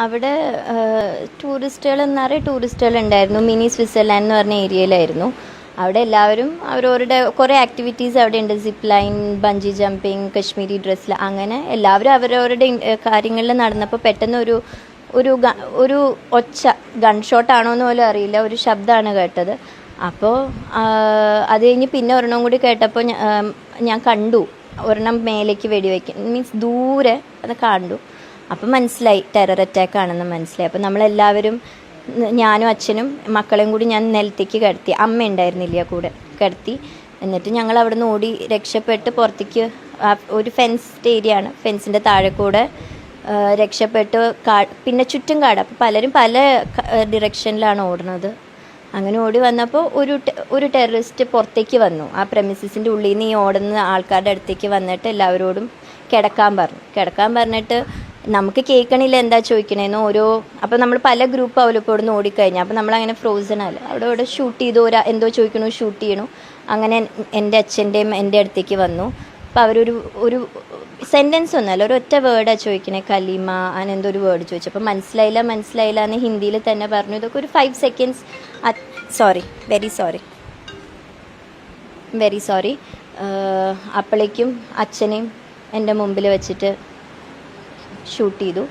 അവിടെ ടൂറിസ്റ്റുകൾ എന്നറിയ ടൂറിസ്റ്റുകൾ ഉണ്ടായിരുന്നു. മിനി സ്വിറ്റ്സർലാൻഡ് എന്ന് പറഞ്ഞ ഏരിയയിലായിരുന്നു. അവിടെ എല്ലാവരും അവരവരുടെ കുറേ ആക്ടിവിറ്റീസ് അവിടെ ഉണ്ട്. Zip line, bungee jumping, Kashmiri ഡ്രസ്സിൽ, അങ്ങനെ എല്ലാവരും അവരവരുടെ കാര്യങ്ങളിൽ നടന്നപ്പോൾ പെട്ടെന്ന് ഒരു ഒച്ച, ഗൺ ഷോട്ടാണോ എന്ന് പോലും അറിയില്ല, ഒരു ശബ്ദമാണ് കേട്ടത്. അപ്പോൾ അത് കഴിഞ്ഞ് പിന്നെ ഒരെണ്ണം കൂടി കേട്ടപ്പോൾ ഞാൻ കണ്ടു ഒരെണ്ണം മേലേക്ക് വെടിവെക്കും, മീൻസ് ദൂരെ അത് കണ്ടു. അപ്പം മനസ്സിലായി ടെറർ അറ്റാക്ക് ആണെന്ന് മനസ്സിലായി. അപ്പം നമ്മളെല്ലാവരും, ഞാനും അച്ഛനും മക്കളെയും കൂടി ഞാൻ നിലത്തേക്ക് കിടത്തി. അമ്മ ഉണ്ടായിരുന്നില്ല കൂടെ, കിടത്തി. എന്നിട്ട് ഞങ്ങൾ അവിടെ നിന്ന് ഓടി രക്ഷപ്പെട്ട് പുറത്തേക്ക്, ഒരു ഫെൻസ്ഡ് ഏരിയ ആണ്, ഫെൻസിൻ്റെ താഴെ കൂടെ രക്ഷപ്പെട്ട് പിന്നെ ചുറ്റും കാട്. അപ്പോൾ പലരും പല ഡിറക്ഷനിലാണ് ഓടുന്നത്. അങ്ങനെ ഓടി വന്നപ്പോൾ ഒരു ടെററിസ്റ്റ് പുറത്തേക്ക് വന്നു. ആ പ്രെമിസിസിൻ്റെ ഉള്ളിൽ നിന്ന് ഈ ഓടുന്ന ആൾക്കാരുടെ അടുത്തേക്ക് വന്നിട്ട് എല്ലാവരോടും കിടക്കാൻ പറഞ്ഞിട്ട് നമുക്ക് കേൾക്കണില്ല എന്താ ചോദിക്കണേന്ന് അപ്പോൾ നമ്മൾ പല ഗ്രൂപ്പ് ആവുമല്ലോ ഇപ്പോൾ ഇവിടെ നിന്ന് ഓടിക്കഴിഞ്ഞാൽ. അപ്പോൾ നമ്മളങ്ങനെ ഫ്രോസൺ അല്ല, അവിടെ ഷൂട്ട് ചെയ്തു, എന്തോ ചോദിക്കണു, ഷൂട്ട് ചെയ്യണു. അങ്ങനെ എൻ്റെ അച്ഛൻ്റെയും എൻ്റെ അടുത്തേക്ക് വന്നു. അപ്പോൾ അവരൊരു സെൻറ്റൻസ് ഒന്നുമല്ല, ഒരൊറ്റ വേർഡാണ് ചോദിക്കണേ, കലീമ അങ്ങനെന്തോ ഒരു വേർഡ് ചോദിച്ചു. അപ്പോൾ മനസ്സിലായില്ല എന്ന് ഹിന്ദിയിൽ തന്നെ പറഞ്ഞു. ഇതൊക്കെ ഒരു 5 seconds. Very sorry. അപ്പോഴേക്കും അച്ഛനെയും എൻ്റെ മുമ്പിൽ വെച്ചിട്ട് ഷൂട്ട് ചെയ്തു.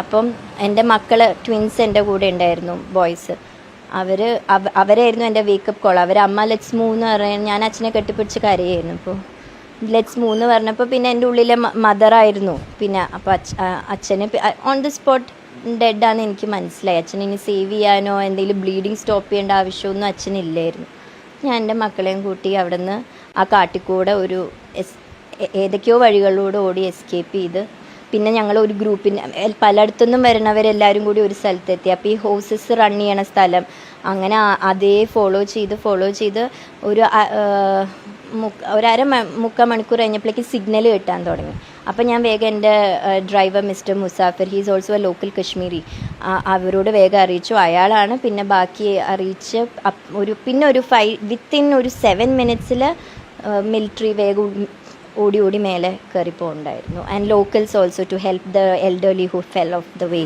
അപ്പം എൻ്റെ മക്കൾ ട്വിൻസ് എൻ്റെ കൂടെ ഉണ്ടായിരുന്നു, ബോയ്സ്. അവരായിരുന്നു എൻ്റെ വേക്കപ്പ് കോൾ. അമ്മ ലെറ്റ്സ് മൂവ് എന്ന് പറഞ്ഞാൽ ഞാൻ അച്ഛനെ കെട്ടിപ്പിടിച്ച് കരയായിരുന്നു. അപ്പോൾ ലെറ്റ്സ് മൂവ് എന്ന് പറഞ്ഞപ്പോൾ പിന്നെ എൻ്റെ ഉള്ളിലെ മദറായിരുന്നു. പിന്നെ അപ്പോൾ അച്ഛന് ഓൺ ദി സ്പോട്ട് ഡെഡാന്ന് എനിക്ക് മനസ്സിലായി. അച്ഛനെ ഇനി സേവ് ചെയ്യാനോ എന്തെങ്കിലും ബ്ലീഡിങ് സ്റ്റോപ്പ് ചെയ്യേണ്ട ആവശ്യമൊന്നും അച്ഛനില്ലായിരുന്നു. ഞാൻ എൻ്റെ മക്കളെയും കൂട്ടി അവിടെ നിന്ന് ആ കാട്ടിക്കൂടെ ഏതൊക്കെയോ വഴികളിലൂടെ ഓടി എസ്കേപ്പ് ചെയ്ത്, പിന്നെ ഞങ്ങൾ ഒരു ഗ്രൂപ്പിന് പലയിടത്തുനിന്നും വരുന്നവരെല്ലാവരും കൂടി ഒരു സ്ഥലത്തെത്തി. അപ്പോൾ ഈ ഹോഴ്സസ് റൺ ചെയ്യണ സ്ഥലം, അങ്ങനെ അതേ ഫോളോ ചെയ്ത് മുക്കാൽ മണിക്കൂർ കഴിഞ്ഞപ്പോഴേക്ക് സിഗ്നൽ കിട്ടാൻ തുടങ്ങി. അപ്പോൾ ഞാൻ വേഗം എൻ്റെ driver mister Musafir, he's also A local Kashmiri, അവരോട് വേഗം അറിയിച്ചു. അയാളാണ് പിന്നെ ബാക്കി അറിയിച്ച് വിത്തിൻ ഒരു 7 minutes മിലിറ്ററി വേഗം ഓടി മേലെ കയറി പോകുന്നുണ്ടായിരുന്നു. And locals also to help the elderly who fell off the way.